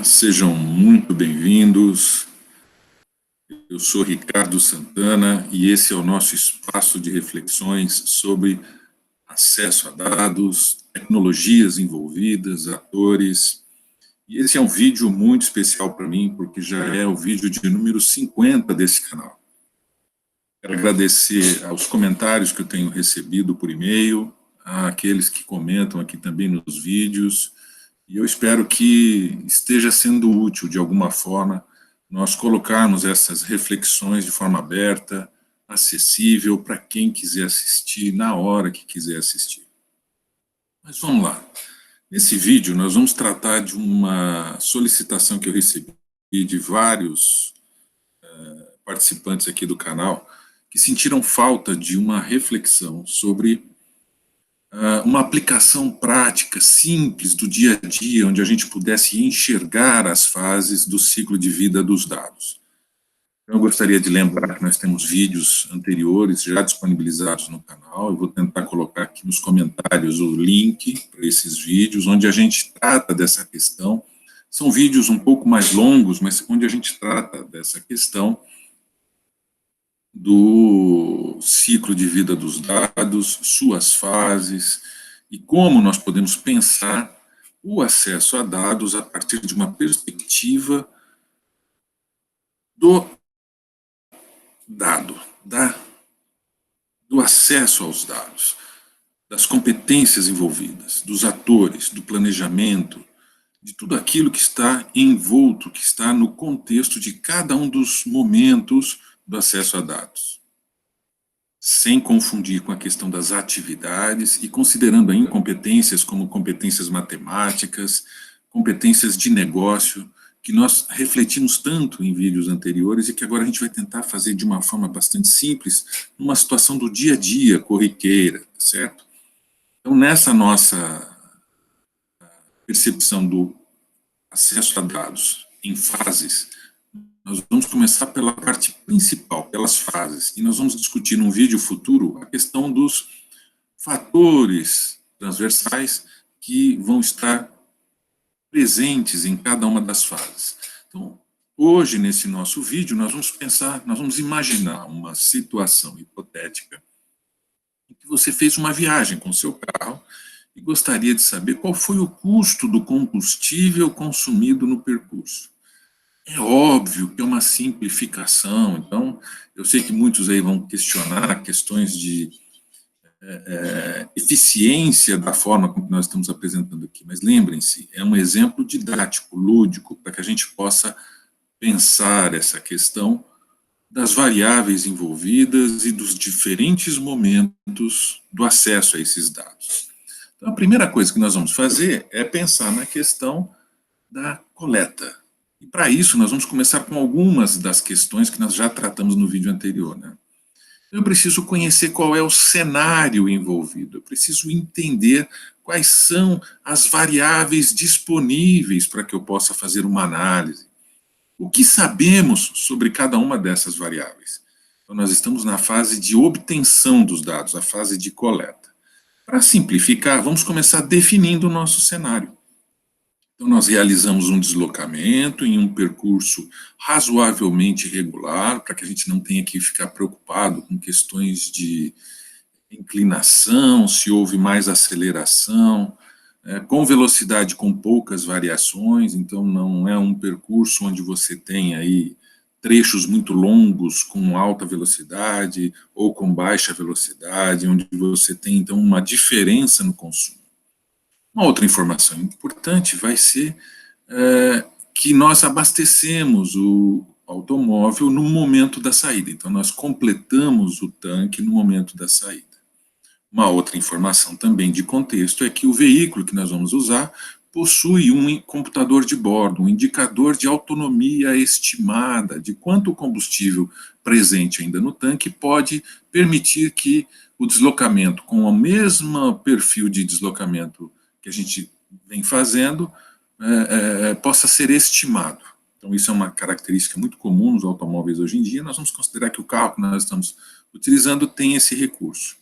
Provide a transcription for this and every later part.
Olá, sejam muito bem-vindos. Eu sou Ricardo Santana e esse é o nosso espaço de reflexões sobre acesso a dados, tecnologias envolvidas, atores. E esse é um vídeo muito especial para mim, porque já é o vídeo de número 50 desse canal. Quero agradecer aos comentários que eu tenho recebido por e-mail, àqueles que comentam aqui também nos vídeos, e eu espero que esteja sendo útil de alguma forma nós colocarmos essas reflexões de forma aberta, acessível para quem quiser assistir, na hora que quiser assistir. Mas vamos lá. Nesse vídeo nós vamos tratar de uma solicitação que eu recebi de vários participantes aqui do canal que sentiram falta de uma reflexão sobre uma aplicação prática, simples, do dia a dia, onde a gente pudesse enxergar as fases do ciclo de vida dos dados. Então, eu gostaria de lembrar que nós temos vídeos anteriores já disponibilizados no canal. Eu vou tentar colocar aqui nos comentários o link para esses vídeos, onde a gente trata dessa questão. São vídeos um pouco mais longos, mas onde a gente trata dessa questão do ciclo de vida dos dados, suas fases, e como nós podemos pensar o acesso a dados a partir de uma perspectiva do dado, do acesso aos dados, das competências envolvidas, dos atores, do planejamento, de tudo aquilo que está envolto, que está no contexto de cada um dos momentos do acesso a dados, sem confundir com a questão das atividades e considerando ainda competências como competências matemáticas, competências de negócio, que nós refletimos tanto em vídeos anteriores e que agora a gente vai tentar fazer de uma forma bastante simples, numa situação do dia a dia, corriqueira, certo? Então, nessa nossa percepção do acesso a dados em fases, nós vamos começar pela parte principal, pelas fases, e nós vamos discutir num vídeo futuro a questão dos fatores transversais que vão estar presentes em cada uma das fases. Então, hoje, nesse nosso vídeo, nós vamos pensar, nós vamos imaginar uma situação hipotética em que você fez uma viagem com seu carro e gostaria de saber qual foi o custo do combustível consumido no percurso. É óbvio que é uma simplificação, então eu sei que muitos aí vão questionar questões de eficiência da forma como nós estamos apresentando aqui, mas lembrem-se, é um exemplo didático, lúdico, para que a gente possa pensar essa questão das variáveis envolvidas e dos diferentes momentos do acesso a esses dados. Então, a primeira coisa que nós vamos fazer é pensar na questão da coleta. E para isso, nós vamos começar com algumas das questões que nós já tratamos no vídeo anterior, né? Eu preciso conhecer qual é o cenário envolvido, eu preciso entender quais são as variáveis disponíveis para que eu possa fazer uma análise. O que sabemos sobre cada uma dessas variáveis? Então, nós estamos na fase de obtenção dos dados, a fase de coleta. Para simplificar, vamos começar definindo o nosso cenário. Então, nós realizamos um deslocamento em um percurso razoavelmente regular, para que a gente não tenha que ficar preocupado com questões de inclinação, se houve mais aceleração, com velocidade com poucas variações, então não é um percurso onde você tem aí trechos muito longos com alta velocidade ou com baixa velocidade, onde você tem então uma diferença no consumo. Uma outra informação importante vai ser que nós abastecemos o automóvel no momento da saída. Então, nós completamos o tanque no momento da saída. Uma outra informação também de contexto é que o veículo que nós vamos usar possui um computador de bordo, um indicador de autonomia estimada, de quanto combustível presente ainda no tanque pode permitir que o deslocamento, com o mesmo perfil de deslocamento que a gente vem fazendo, possa ser estimado. Então, isso é uma característica muito comum nos automóveis hoje em dia. Nós vamos considerar que o carro que nós estamos utilizando tem esse recurso.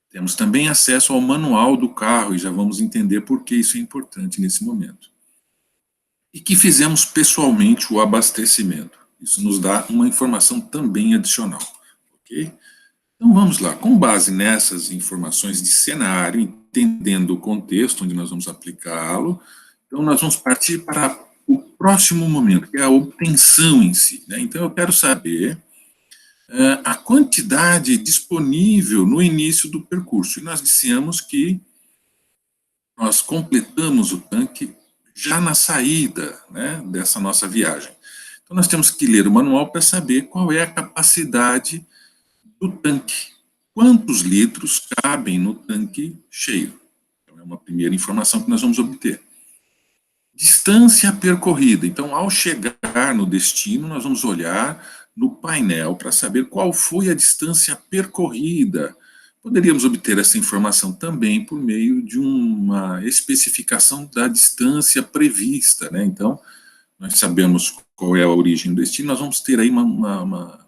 Temos também acesso ao manual do carro, e já vamos entender por que isso é importante nesse momento. e que fizemos pessoalmente o abastecimento. Isso nos dá uma informação também adicional, ok? Então vamos lá, com base nessas informações de cenário, entendendo o contexto onde nós vamos aplicá-lo, então nós vamos partir para o próximo momento, que é a obtenção em si, né? Então eu quero saber a quantidade disponível no início do percurso. E nós dissemos que nós completamos o tanque já na saída, né, dessa nossa viagem. Então nós temos que ler o manual para saber qual é a capacidade do tanque. Quantos litros cabem no tanque cheio? Então, é uma primeira informação que nós vamos obter. Distância percorrida. Então, ao chegar no destino, nós vamos olhar no painel para saber qual foi a distância percorrida. Poderíamos obter essa informação também por meio de uma especificação da distância prevista, né? Então, nós sabemos qual é a origem do destino, nós vamos ter aí uma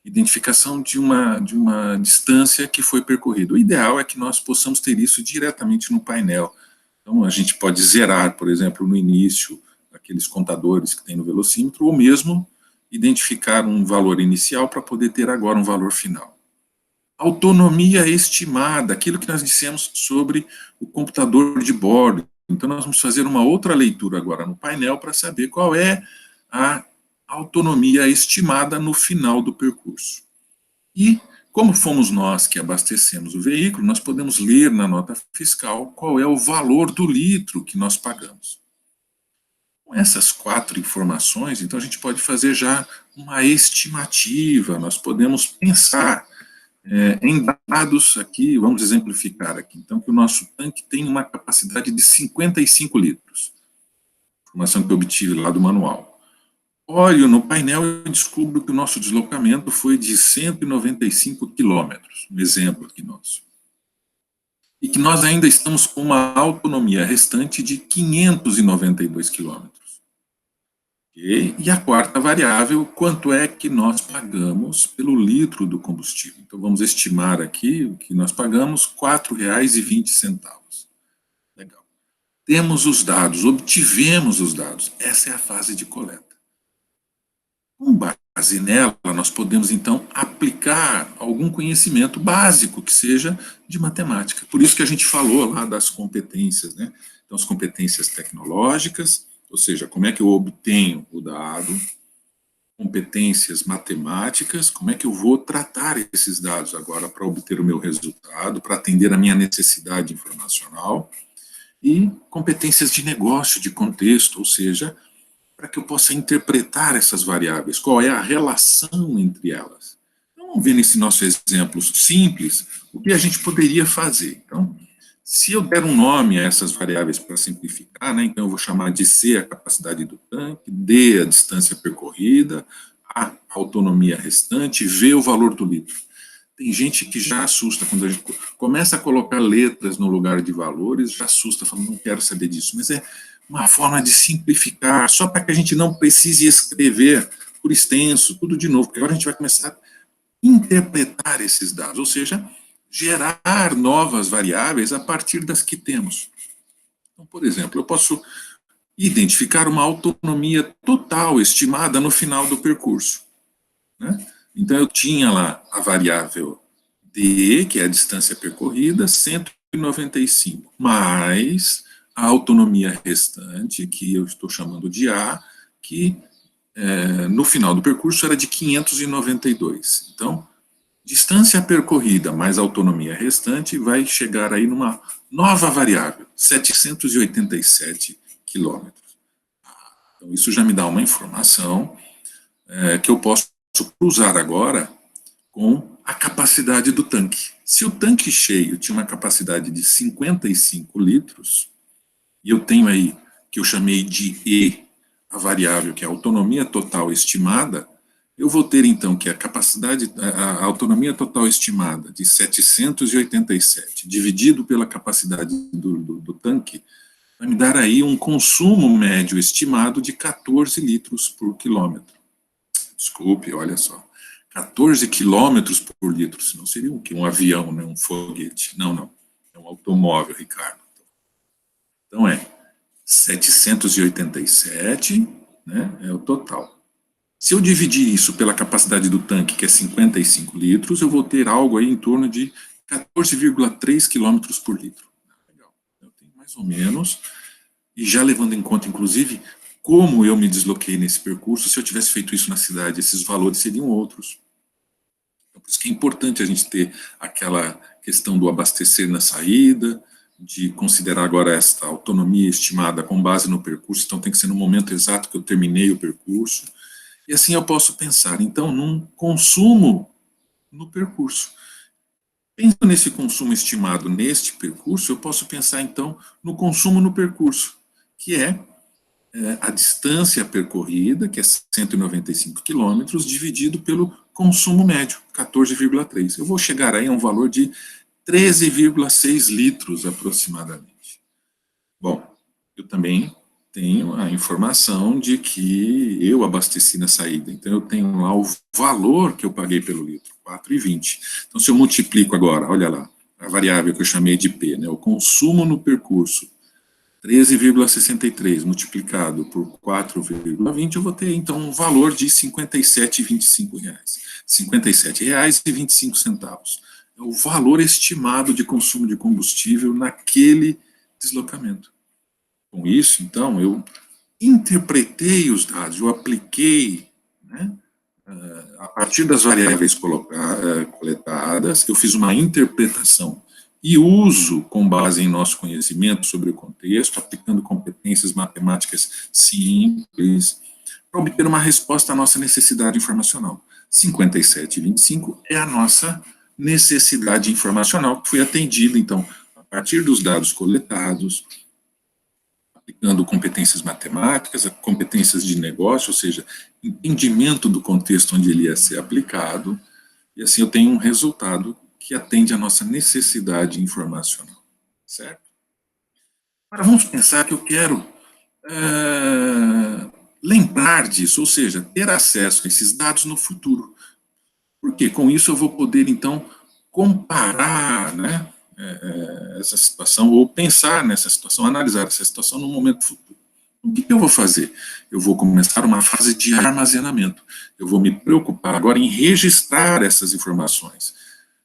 identificação de uma distância que foi percorrida. O ideal é que nós possamos ter isso diretamente no painel. Então, a gente pode zerar, por exemplo, no início, aqueles contadores que tem no velocímetro, ou mesmo identificar um valor inicial para poder ter agora um valor final. Autonomia estimada, aquilo que nós dissemos sobre o computador de bordo. Então, nós vamos fazer uma outra leitura agora no painel para saber qual é a autonomia estimada no final do percurso. E, como fomos nós que abastecemos o veículo, nós podemos ler na nota fiscal qual é o valor do litro que nós pagamos. Com essas 4 informações, então a gente pode fazer já uma estimativa, nós podemos pensar em dados aqui, vamos exemplificar aqui, então que o nosso tanque tem uma capacidade de 55 litros, informação que eu obtive lá do manual. Olho no painel e descubro que o nosso deslocamento foi de 195 quilômetros, um exemplo aqui nosso. E que nós ainda estamos com uma autonomia restante de 592 quilômetros. Okay? E a quarta variável, quanto é que nós pagamos pelo litro do combustível? Então, vamos estimar aqui o que nós pagamos, R$ 4,20. Legal. Temos os dados, obtivemos os dados. Essa é a fase de coleta. Com base nela, nós podemos, então, aplicar algum conhecimento básico que seja de matemática. Por isso que a gente falou lá das competências, né? Então, as competências tecnológicas, ou seja, como é que eu obtenho o dado, competências matemáticas, como é que eu vou tratar esses dados agora para obter o meu resultado, para atender a minha necessidade informacional, e competências de negócio, de contexto, ou seja, para que eu possa interpretar essas variáveis, qual é a relação entre elas. Então, vamos ver nesse nosso exemplo simples o que a gente poderia fazer. Então, se eu der um nome a essas variáveis para simplificar, né, então eu vou chamar de C a capacidade do tanque, D a distância percorrida, A autonomia restante, V o valor do litro. Tem gente que já assusta quando a gente começa a colocar letras no lugar de valores, já assusta, falando, não quero saber disso, mas é uma forma de simplificar, só para que a gente não precise escrever por extenso, tudo de novo, porque agora a gente vai começar a interpretar esses dados, ou seja, gerar novas variáveis a partir das que temos. Então, por exemplo, eu posso identificar uma autonomia total estimada no final do percurso, né? Então, eu tinha lá a variável D, que é a distância percorrida, 195, mais a autonomia restante, que eu estou chamando de A, que no final do percurso era de 592. Então, distância percorrida mais autonomia restante vai chegar aí numa nova variável, 787 quilômetros. Então, isso já me dá uma informação que eu posso cruzar agora com a capacidade do tanque. Se o tanque cheio tinha uma capacidade de 55 litros, e eu tenho aí, que eu chamei de E, a variável que é a autonomia total estimada, eu vou ter então que a capacidade, a autonomia total estimada de 787, dividido pela capacidade do tanque, vai me dar aí um consumo médio estimado de 14 litros por quilômetro. Desculpe, olha só. 14 quilômetros por litro, senão seria o quê? Um avião, né? Um foguete. Não, não. É um automóvel, Ricardo. Então 787, né, é o total. Se eu dividir isso pela capacidade do tanque, que é 55 litros, eu vou ter algo aí em torno de 14,3 quilômetros por litro. Legal. Eu tenho mais ou menos, e já levando em conta, inclusive, como eu me desloquei nesse percurso, se eu tivesse feito isso na cidade, esses valores seriam outros. Então, por isso que é importante a gente ter aquela questão do abastecer na saída, de considerar agora esta autonomia estimada com base no percurso, então tem que ser no momento exato que eu terminei o percurso, e assim eu posso pensar, então, num consumo no percurso. Pensando nesse consumo estimado neste percurso, eu posso pensar, então, no consumo no percurso, que é a distância percorrida, que é 195 quilômetros, dividido pelo consumo médio, 14,3. Eu vou chegar aí a um valor de 13,6 litros aproximadamente. Bom, eu também tenho a informação de que eu abasteci na saída, então eu tenho lá o valor que eu paguei pelo litro, 4,20. Então, se eu multiplico agora, olha lá, a variável que eu chamei de P, né, o consumo no percurso, 13,63 multiplicado por 4,20, eu vou ter, então, um valor de R$ 57,25. R$ 57,25. É o valor estimado de consumo de combustível naquele deslocamento. Com isso, então, eu interpretei os dados, eu apliquei, né, a partir das variáveis coletadas, eu fiz uma interpretação e uso com base em nosso conhecimento sobre o contexto, aplicando competências matemáticas simples, para obter uma resposta à nossa necessidade informacional. 57,25 é a nossa necessidade informacional que foi atendida, então, a partir dos dados coletados, aplicando competências matemáticas, competências de negócio, ou seja, entendimento do contexto onde ele ia ser aplicado, e assim eu tenho um resultado que atende à nossa necessidade informacional, certo? Agora vamos pensar que eu quero lembrar disso, ou seja, ter acesso a esses dados no futuro, porque com isso eu vou poder, então, comparar, né, essa situação, ou pensar nessa situação, analisar essa situação no momento futuro. O que eu vou fazer? Eu vou começar uma fase de armazenamento. Eu vou me preocupar agora em registrar essas informações.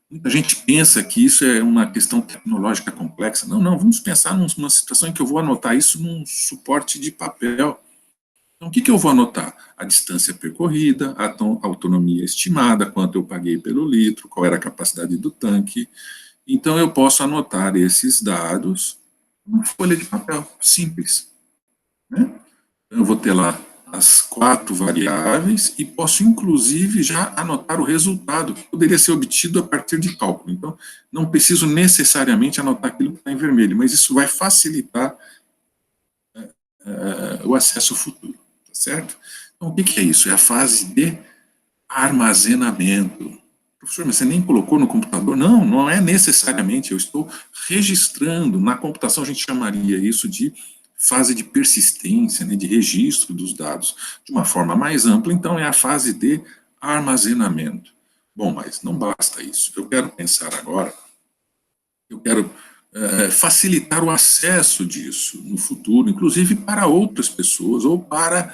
Muita gente pensa que isso é uma questão tecnológica complexa. Não, não, vamos pensar numa situação em que eu vou anotar isso num suporte de papel. Então, o que eu vou anotar? A distância percorrida, a autonomia estimada, quanto eu paguei pelo litro, qual era a capacidade do tanque. Então, eu posso anotar esses dados numa folha de papel, simples, né? Eu vou ter lá as 4 variáveis e posso, inclusive, já anotar o resultado que poderia ser obtido a partir de cálculo. Então, não preciso necessariamente anotar aquilo que está em vermelho, mas isso vai facilitar o acesso futuro, tá certo? Então, o que é isso? É a fase de armazenamento. Professor, mas você nem colocou no computador? Não, não é necessariamente, eu estou registrando. Na computação a gente chamaria isso de fase de persistência, né, de registro dos dados. De uma forma mais ampla, então, é a fase de armazenamento. Bom, mas não basta isso. Eu quero pensar agora, eu quero facilitar o acesso disso no futuro, inclusive para outras pessoas ou para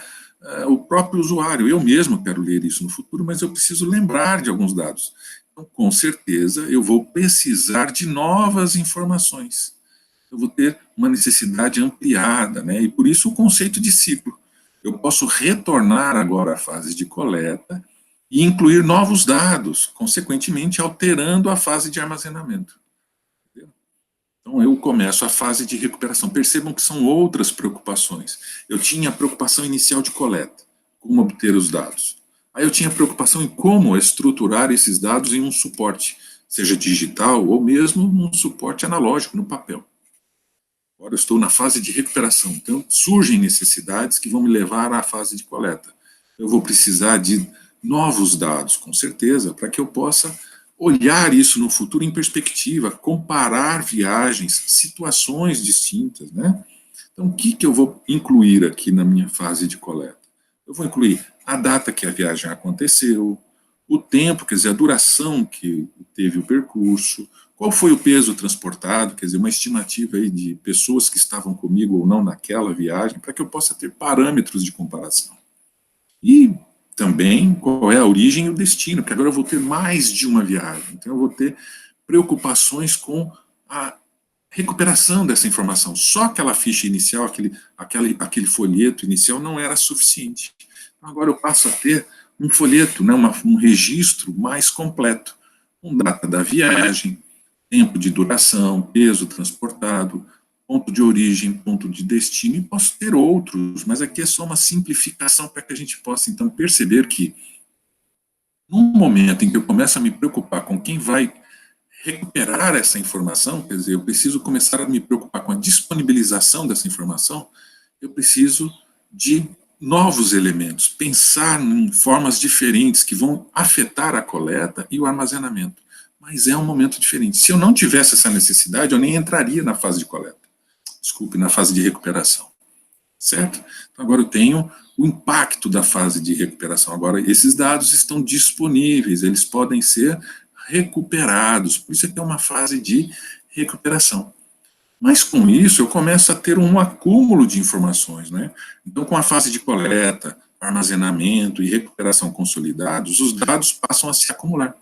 o próprio usuário. Eu mesmo quero ler isso no futuro, mas eu preciso lembrar de alguns dados. Então, com certeza, eu vou precisar de novas informações. Eu vou ter uma necessidade ampliada, né? E por isso o conceito de ciclo. Eu posso retornar agora à fase de coleta e incluir novos dados, consequentemente alterando a fase de armazenamento. Então, eu começo a fase de recuperação. Percebam que são outras preocupações. Eu tinha a preocupação inicial de coleta, como obter os dados. Aí eu tinha a preocupação em como estruturar esses dados em um suporte, seja digital ou mesmo num suporte analógico, no papel. Agora eu estou na fase de recuperação. Então, surgem necessidades que vão me levar à fase de coleta. Eu vou precisar de novos dados, com certeza, para que eu possa olhar isso no futuro em perspectiva, comparar viagens, situações distintas, né? Então, o que eu vou incluir aqui na minha fase de coleta? Eu vou incluir a data que a viagem aconteceu, o tempo, quer dizer, a duração que teve o percurso, qual foi o peso transportado, quer dizer, uma estimativa aí de pessoas que estavam comigo ou não naquela viagem, para que eu possa ter parâmetros de comparação. E também qual é a origem e o destino, porque agora eu vou ter mais de uma viagem, então eu vou ter preocupações com a recuperação dessa informação. Só aquela ficha inicial, aquele folheto inicial não era suficiente. Então agora eu passo a ter um folheto, né, um registro mais completo, com data da viagem, tempo de duração, peso transportado, ponto de origem, ponto de destino, e posso ter outros, mas aqui é só uma simplificação para que a gente possa, então, perceber que, no momento em que eu começo a me preocupar com quem vai recuperar essa informação, quer dizer, eu preciso começar a me preocupar com a disponibilização dessa informação, eu preciso de novos elementos, pensar em formas diferentes que vão afetar a coleta e o armazenamento. Mas é um momento diferente. Se eu não tivesse essa necessidade, eu nem entraria na fase de coleta. Desculpe, na fase de recuperação. Certo? Então, agora eu tenho o impacto da fase de recuperação. Agora, esses dados estão disponíveis, eles podem ser recuperados. Por isso é que é uma fase de recuperação. Mas com isso eu começo a ter um acúmulo de informações, né? Então, com a fase de coleta, armazenamento e recuperação consolidados, os dados passam a se acumular,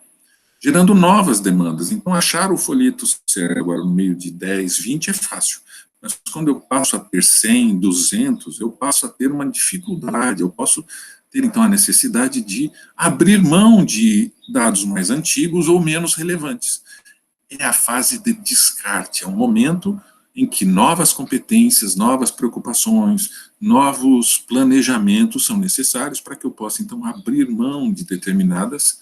gerando novas demandas. Então, achar o folheto certo agora no meio de 10, 20 é fácil. Mas quando eu passo a ter 100, 200, eu passo a ter uma dificuldade, eu posso ter, então, a necessidade de abrir mão de dados mais antigos ou menos relevantes. É a fase de descarte, é um momento em que novas competências, novas preocupações, novos planejamentos são necessários para que eu possa, então, abrir mão de determinadas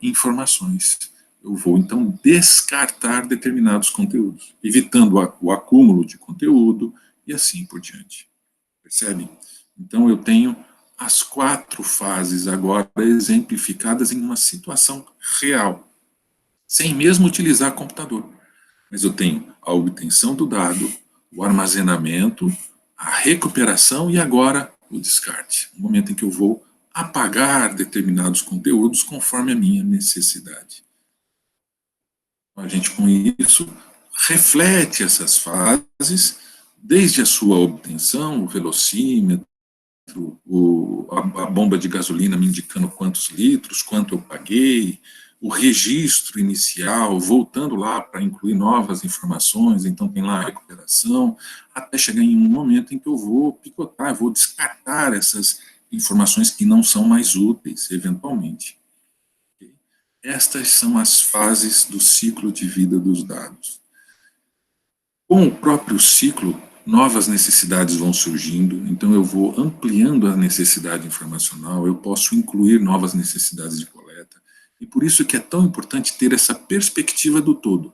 informações. Eu vou, então, descartar determinados conteúdos, evitando o acúmulo de conteúdo e assim por diante. Percebe? Então, eu tenho as 4 fases agora exemplificadas em uma situação real, sem mesmo utilizar computador. Mas eu tenho a obtenção do dado, o armazenamento, a recuperação e agora o descarte. O momento em que eu vou apagar determinados conteúdos conforme a minha necessidade. A gente, com isso, reflete essas fases, desde a sua obtenção, o velocímetro, a bomba de gasolina me indicando quantos litros, quanto eu paguei, o registro inicial, voltando lá para incluir novas informações, então tem lá a recuperação, até chegar em um momento em que eu vou picotar, eu vou descartar essas informações que não são mais úteis, eventualmente. Estas são as fases do ciclo de vida dos dados. Com o próprio ciclo, novas necessidades vão surgindo, então eu vou ampliando a necessidade informacional, eu posso incluir novas necessidades de coleta, e por isso que é tão importante ter essa perspectiva do todo.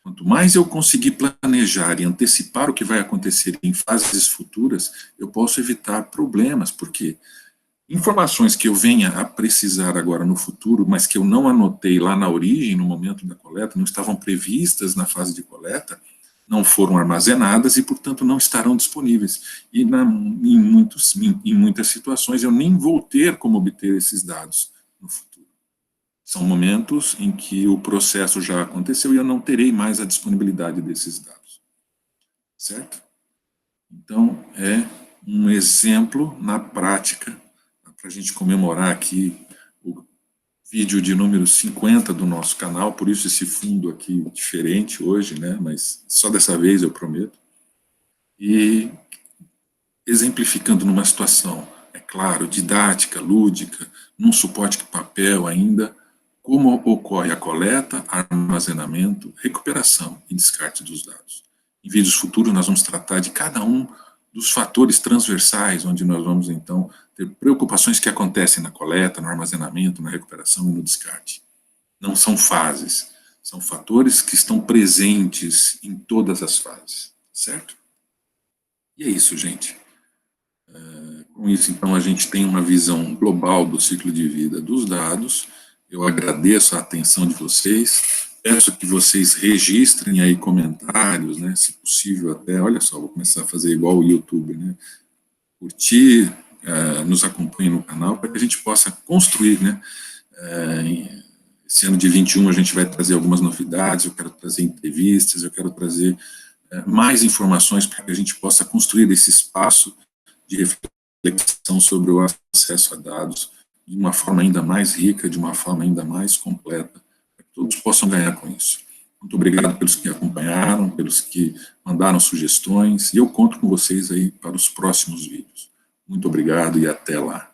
Quanto mais eu conseguir planejar e antecipar o que vai acontecer em fases futuras, eu posso evitar problemas, porque informações que eu venha a precisar agora no futuro, mas que eu não anotei lá na origem, no momento da coleta, não estavam previstas na fase de coleta, não foram armazenadas e, portanto, não estarão disponíveis. E em muitas situações eu nem vou ter como obter esses dados no futuro. São momentos em que o processo já aconteceu e eu não terei mais a disponibilidade desses dados. Certo? Então, é um exemplo na prática, para a gente comemorar aqui o vídeo de número 50 do nosso canal, por isso esse fundo aqui diferente hoje, né, mas só dessa vez eu prometo, e exemplificando numa situação, é claro, didática, lúdica, num suporte de papel ainda, como ocorre a coleta, armazenamento, recuperação e descarte dos dados. Em vídeos futuros nós vamos tratar de cada um dos fatores transversais, onde nós vamos, então, ter preocupações que acontecem na coleta, no armazenamento, na recuperação e no descarte. Não são fases, são fatores que estão presentes em todas as fases, certo? E é isso, gente. Com isso, então, a gente tem uma visão global do ciclo de vida dos dados. Eu agradeço a atenção de vocês. Peço que vocês registrem aí comentários, né, se possível até, olha só, vou começar a fazer igual o YouTube, né, curtir, nos acompanhe no canal, para que a gente possa construir, né, Esse ano de 21 a gente vai trazer algumas novidades, eu quero trazer entrevistas, eu quero trazer mais informações para que a gente possa construir esse espaço de reflexão sobre o acesso a dados de uma forma ainda mais rica, de uma forma ainda mais completa, para que todos possam ganhar com isso. Muito obrigado pelos que acompanharam, pelos que mandaram sugestões, e eu conto com vocês aí para os próximos vídeos. Muito obrigado e até lá.